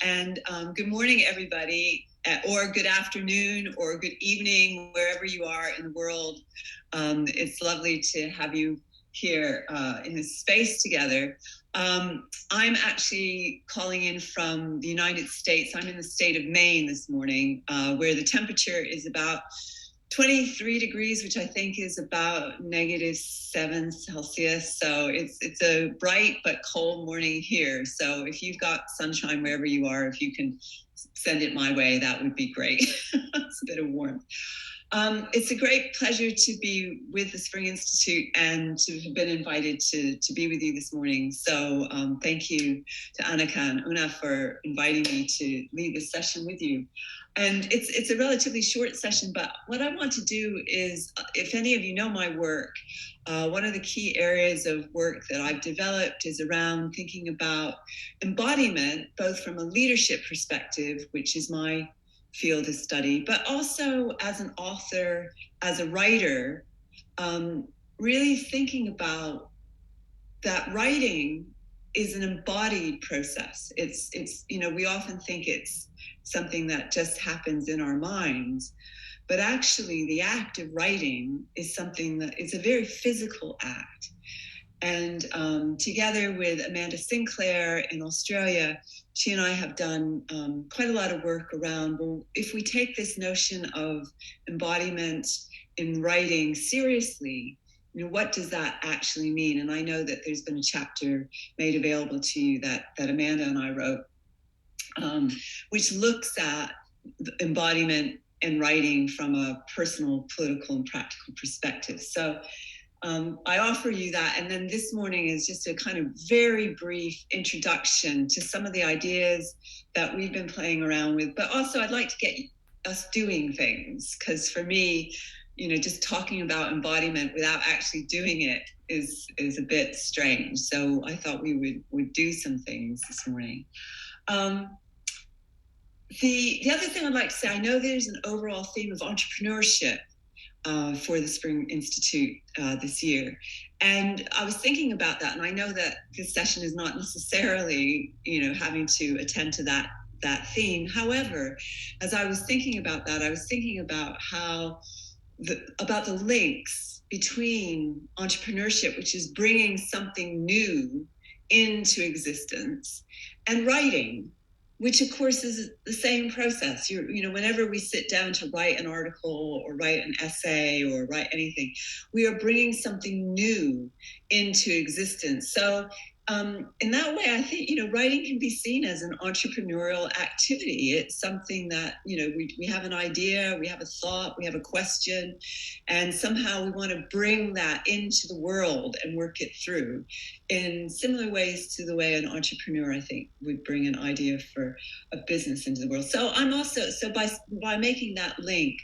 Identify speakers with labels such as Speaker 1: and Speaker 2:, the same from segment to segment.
Speaker 1: and good morning, everybody, or good afternoon, or good evening, wherever you are in the world. It's lovely to have you here in this space together. I'm actually calling in from the United States. I'm in the state of Maine this morning, where the temperature is about 23 degrees, which I think is about -7 Celsius. So it's a bright but cold morning here. So if you've got sunshine wherever you are, if you can send it my way, that would be great. It's a bit of warmth. It's a great pleasure to be with the Spring Institute and to have been invited to be with you this morning. So thank you to Annika and Una for inviting me to lead this session with you. And it's a relatively short session, but what I want to do is, if any of you know my work, one of the key areas of work that I've developed is around thinking about embodiment, both from a leadership perspective, which is my field of study, but also as an author, as a writer, really thinking about that writing is an embodied process. It's we often think it's something that just happens in our minds, but actually the act of writing is something that is a very physical act. And together with Amanda Sinclair in Australia, she and I have done quite a lot of work around, well, if we take this notion of embodiment in writing seriously, what does that actually mean? And I know that there's been a chapter made available to you that Amanda and I wrote, which looks at embodiment in writing from a personal, political, and practical perspective. So I offer you that. And then this morning is just a kind of very brief introduction to some of the ideas that we've been playing around with. But also I'd like to get us doing things, because for me, just talking about embodiment without actually doing it is a bit strange. So I thought we would do some things this morning. The other thing I'd like to say, I know there's an overall theme of entrepreneurship for the Spring Institute this year. And I was thinking about that, and I know that this session is not necessarily, having to attend to that theme. However, as I was thinking about that, I was thinking about about the links between entrepreneurship, which is bringing something new into existence, and writing, which of course is the same process. Whenever we sit down to write an article or write an essay or write anything, we are bringing something new into existence. So in that way, I think, writing can be seen as an entrepreneurial activity. It's something that, we have an idea, we have a thought, we have a question, and somehow we want to bring that into the world and work it through in similar ways to the way an entrepreneur, I think, would bring an idea for a business into the world. So by making that link,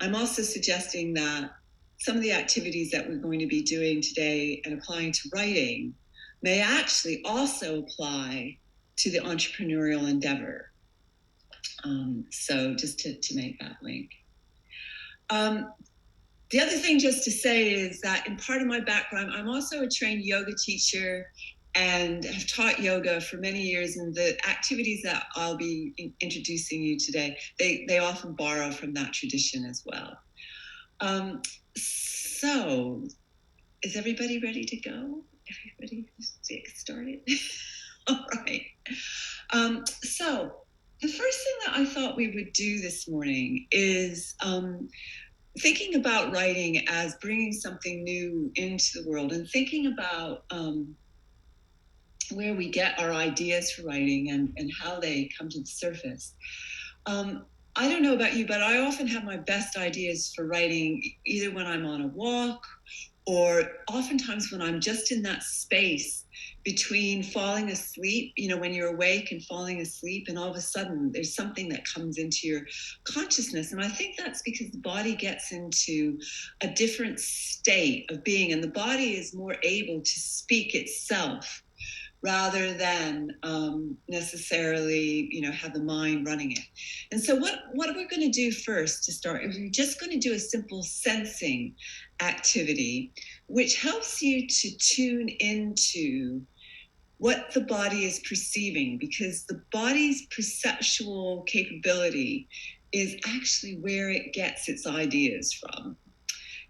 Speaker 1: I'm also suggesting that some of the activities that we're going to be doing today and applying to writing may actually also apply to the entrepreneurial endeavor. So just to make that link. The other thing just to say is that in part of my background, I'm also a trained yoga teacher and have taught yoga for many years. And the activities that I'll be introducing you today, they often borrow from that tradition as well. So is everybody ready to go? Everybody get started? All right. So the first thing that I thought we would do this morning is thinking about writing as bringing something new into the world, and thinking about where we get our ideas for writing and how they come to the surface. I don't know about you, but I often have my best ideas for writing either when I'm on a walk, or oftentimes when I'm just in that space between falling asleep, when you're awake and falling asleep, and all of a sudden there's something that comes into your consciousness. And I think that's because the body gets into a different state of being, and the body is more able to speak itself rather than necessarily, have the mind running it. And so what we're going to do first to start is we're just going to do a simple sensing activity, which helps you to tune into what the body is perceiving, because the body's perceptual capability is actually where it gets its ideas from.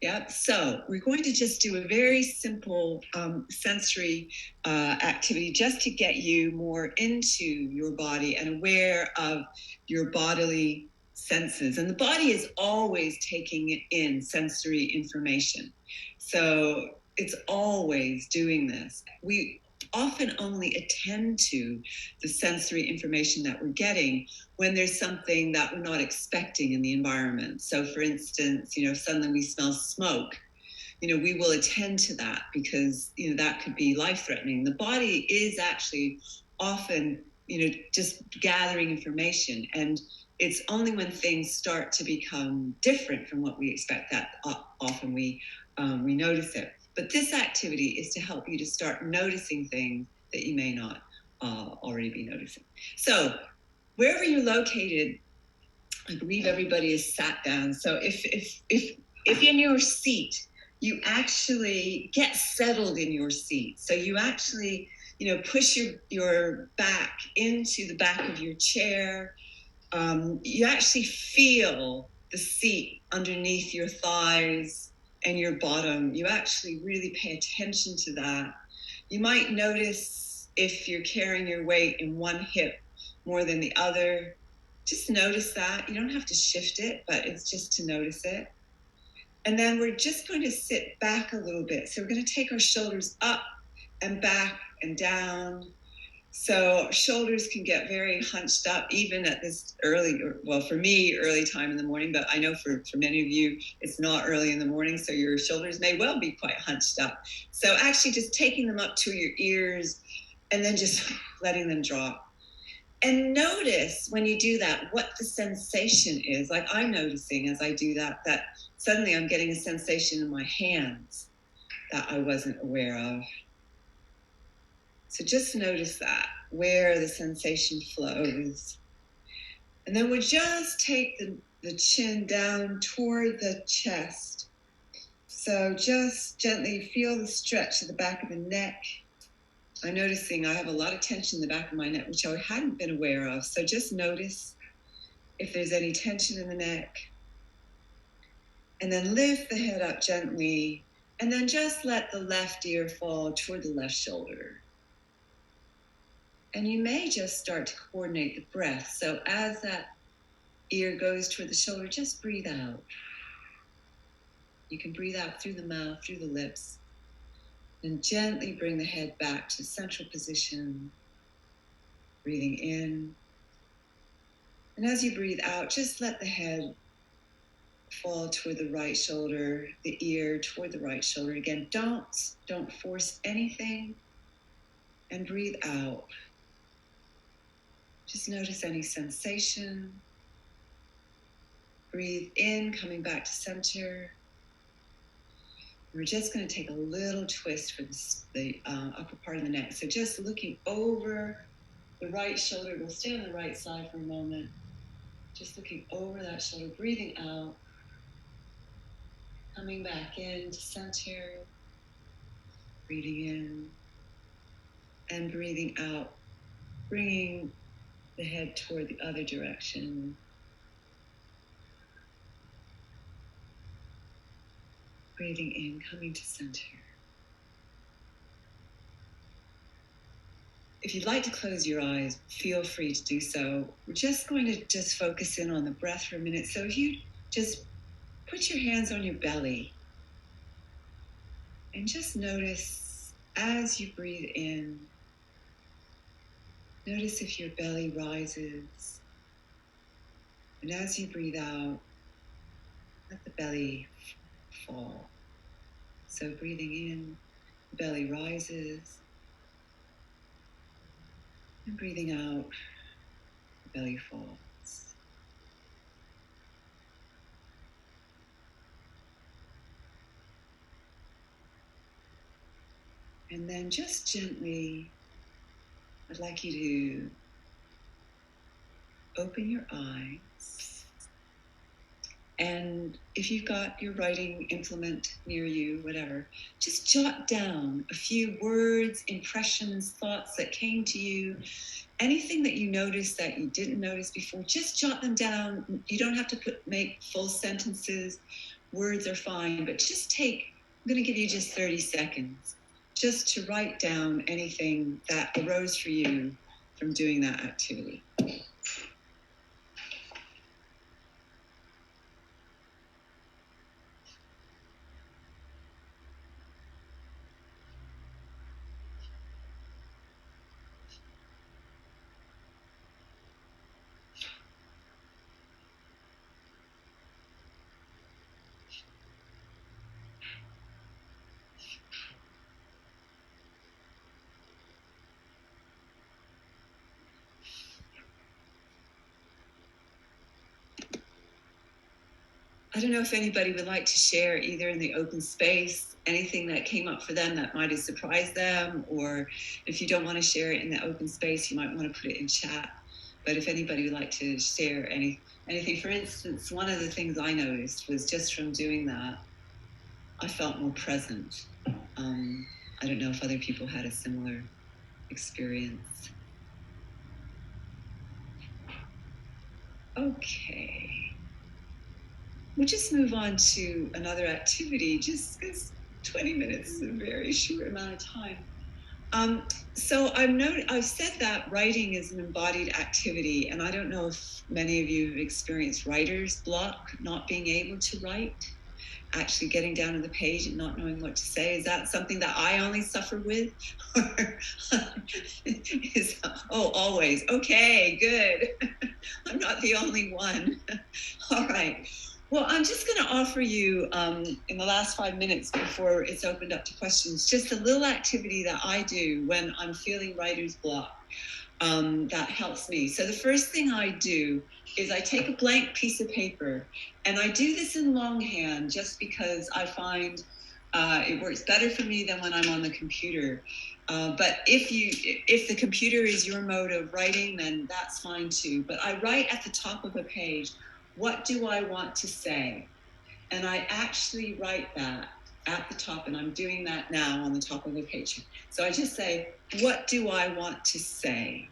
Speaker 1: Yeah, so we're going to just do a very simple sensory activity just to get you more into your body and aware of your bodily senses. And the body is always taking in sensory information. So it's always doing this. We often only attend to the sensory information that we're getting when there's something that we're not expecting in the environment. So for instance, if suddenly we smell smoke, we will attend to that because, that could be life-threatening. The body is actually often, just gathering information. And it's only when things start to become different from what we expect that often we notice it. But this activity is to help you to start noticing things that you may not already be noticing. So wherever you're located, I believe everybody is sat down. So if in your seat, you actually get settled in your seat. So you actually, push your back into the back of your chair. You actually feel the seat underneath your thighs and your bottom. You actually really pay attention to that. You might notice if you're carrying your weight in one hip more than the other. Just notice that. You don't have to shift it, but it's just to notice it. And then we're just going to sit back a little bit. So we're going to take our shoulders up and back and down. So shoulders can get very hunched up even at this early, well, for me, early time in the morning, but I know for many of you, it's not early in the morning, so your shoulders may well be quite hunched up. So actually just taking them up to your ears and then just letting them drop. And notice when you do that, what the sensation is. Like I'm noticing as I do that suddenly I'm getting a sensation in my hands that I wasn't aware of. So just notice that, where the sensation flows. And then we'll just take the chin down toward the chest. So just gently feel the stretch of the back of the neck. I'm noticing I have a lot of tension in the back of my neck, which I hadn't been aware of. So just notice if there's any tension in the neck. And then lift the head up gently. And then just let the left ear fall toward the left shoulder. And you may just start to coordinate the breath. So as that ear goes toward the shoulder, just breathe out. You can breathe out through the mouth, through the lips, and gently bring the head back to central position. Breathing in. And as you breathe out, just let the head fall toward the right shoulder, the ear toward the right shoulder. Again, don't force anything. And breathe out. Just notice any sensation. Breathe in, coming back to center. We're just going to take a little twist for the upper part of the neck. So just looking over the right shoulder. We'll stay on the right side for a moment. Just looking over that shoulder, breathing out. Coming back in to center. Breathing in. And breathing out. Bringing the head toward the other direction. Breathing in, coming to center. If you'd like to close your eyes, feel free to do so. We're just going to just focus in on the breath for a minute. So if you just put your hands on your belly and just notice as you breathe in, notice if your belly rises. And as you breathe out, let the belly fall. So breathing in, the belly rises. And breathing out, the belly falls. And then just gently, I'd like you to open your eyes. And if you've got your writing implement near you, whatever, just jot down a few words, impressions, thoughts that came to you, anything that you noticed that you didn't notice before, just jot them down. You don't have to make full sentences. Words are fine, but just I'm going to give you just 30 seconds just to write down anything that arose for you from doing that activity. I don't know if anybody would like to share either in the open space, anything that came up for them that might have surprised them, or if you don't want to share it in the open space, you might want to put it in chat. But if anybody would like to share anything, for instance, one of the things I noticed was just from doing that, I felt more present. I don't know if other people had a similar experience. Okay. We'll just move on to another activity, just because 20 minutes is a very short amount of time. So I've said that writing is an embodied activity, and I don't know if many of you have experienced writer's block, not being able to write, actually getting down to the page and not knowing what to say. Is that something that I only suffer with? Always. Okay, good. I'm not the only one. All right. Well, I'm just going to offer you, in the last 5 minutes before it's opened up to questions, just a little activity that I do when I'm feeling writer's block that helps me. So the first thing I do is I take a blank piece of paper, and I do this in longhand just because I find it works better for me than when I'm on the computer. But if the computer is your mode of writing, then that's fine too. But I write at the top of a page, what do I want to say? And I actually write that at the top, and I'm doing that now on the top of the page. So I just say, what do I want to say?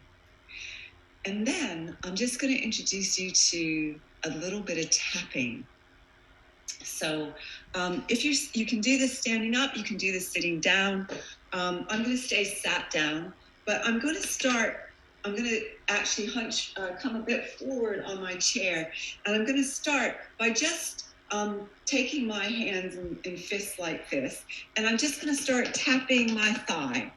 Speaker 1: And then I'm just going to introduce you to a little bit of tapping. So if you can do this standing up, you can do this sitting down. I'm going to stay sat down, but I'm going to actually come a bit forward on my chair, and I'm going to start by just taking my hands in fists like this, and I'm just going to start tapping my thigh.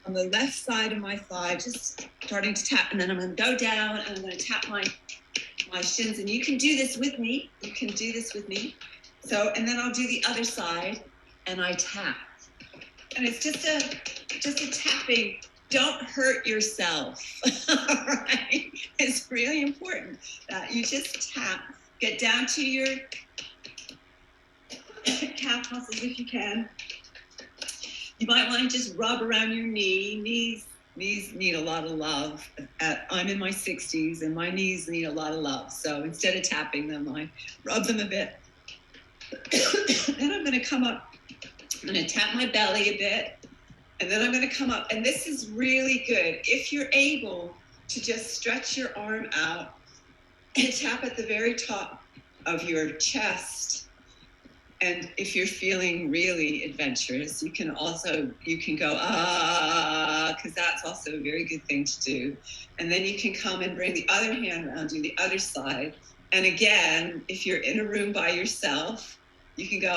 Speaker 1: On the left side of my thigh, just starting to tap, and then I'm going to go down, and I'm going to tap my shins, and you can do this with me. So, and then I'll do the other side, and I tap. And it's just a tapping. Don't hurt yourself. All right? It's really important that you just tap. Get down to your calf muscles if you can. You might want to just rub around your knee. Knees need a lot of love. I'm in my 60s, and my knees need a lot of love. So instead of tapping them, I rub them a bit. Then I'm going to come up. I'm going to tap my belly a bit. And then I'm going to come up. And this is really good. If you're able to just stretch your arm out and tap at the very top of your chest. And if you're feeling really adventurous, you can go, because that's also a very good thing to do. And then you can come and bring the other hand around, do the other side. And again, if you're in a room by yourself, you can go,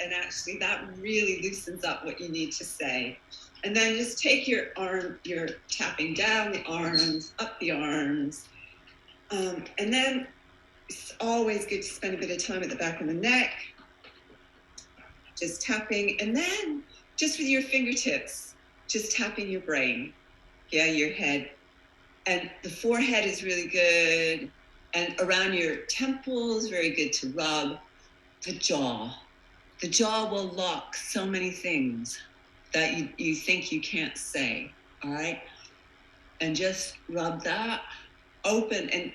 Speaker 1: and actually that really loosens up what you need to say. And then just take your arm, you're tapping down the arms, up the arms. And then it's always good to spend a bit of time at the back of the neck, just tapping. And then just with your fingertips, just tapping your brain, your head. And the forehead is really good. And around your temples, very good to rub. The jaw. The jaw will lock so many things that you think you can't say, all right? And just rub that open, and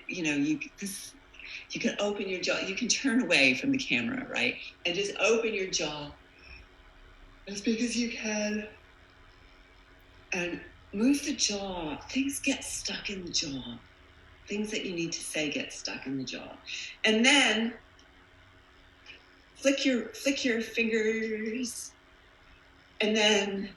Speaker 1: You can open your jaw. You can turn away from the camera, right? And just open your jaw as big as you can. And move the jaw. Things get stuck in the jaw. Things that you need to say get stuck in the jaw. And then flick your fingers. And then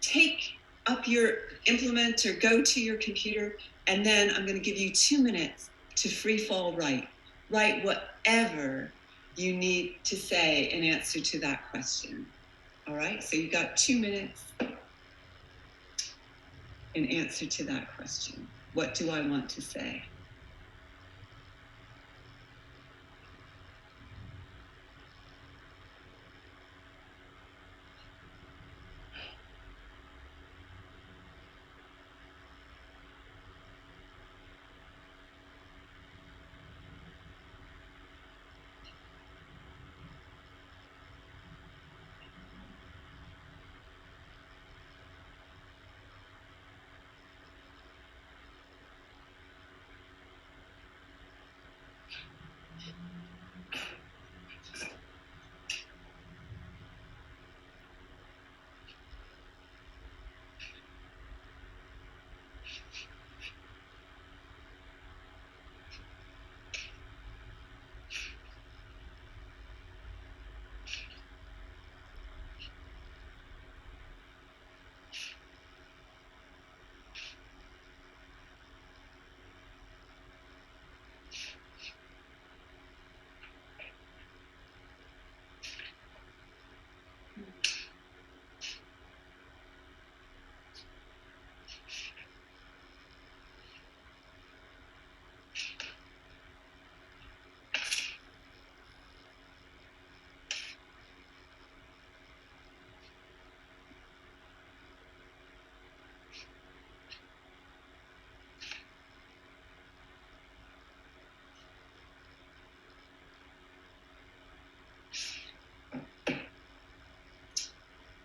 Speaker 1: take up your implement or go to your computer. And then I'm going to give you 2 minutes to free fall write. Write whatever you need to say in answer to that question. All right, so you've got 2 minutes in answer to that question. What do I want to say?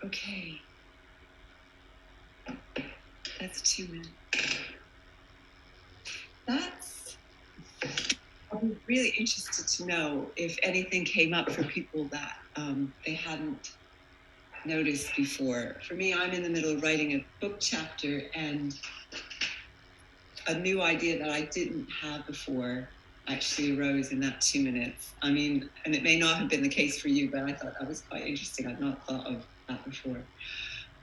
Speaker 1: Okay, that's 2 minutes. I'll be really interested to know if anything came up for people that they hadn't noticed before. For me, I'm in the middle of writing a book chapter, and a new idea that I didn't have before actually arose in that 2 minutes. I mean, and it may not have been the case for you, but I thought that was quite interesting. I'd not thought of that before.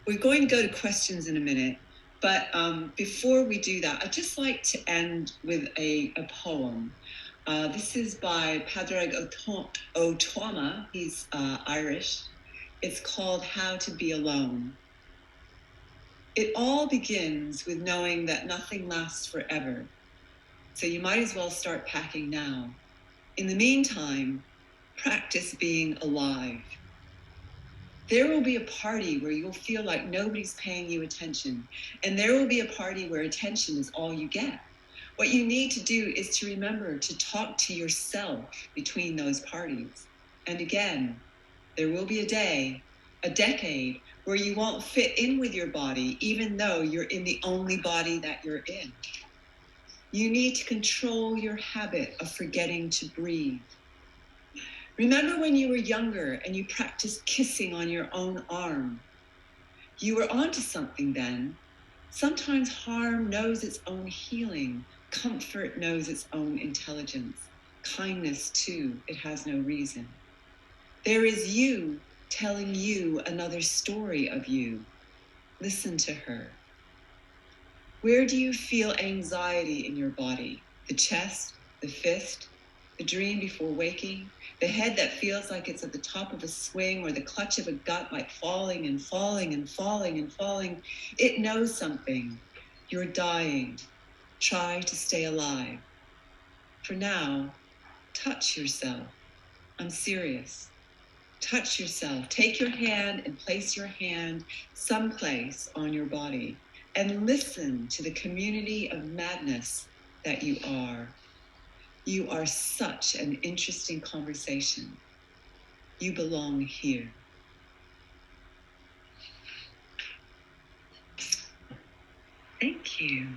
Speaker 1: We're going to go to questions in a minute, but before we do that, I'd just like to end with a poem. This is by Padraig O'Tuama. He's Irish. It's called How to Be Alone. It all begins with knowing that nothing lasts forever. So you might as well start packing now. In the meantime, practice being alive. There will be a party where you'll feel like nobody's paying you attention. And there will be a party where attention is all you get. What you need to do is to remember to talk to yourself between those parties. And again, there will be a day, a decade, where you won't fit in with your body, even though you're in the only body that you're in. You need to control your habit of forgetting to breathe. Remember when you were younger and you practiced kissing on your own arm? You were onto something then. Sometimes harm knows its own healing. Comfort knows its own intelligence. Kindness, too, it has no reason. There is you telling you another story of you. Listen to her. Where do you feel anxiety in your body? The chest, the fist, the dream before waking, the head that feels like it's at the top of a swing, or the clutch of a gut like falling and falling and falling and falling. It knows something. You're dying. Try to stay alive. For now, touch yourself. I'm serious. Touch yourself. Take your hand and place your hand someplace on your body and listen to the community of madness that you are. You are such an interesting conversation. You belong here. Thank you.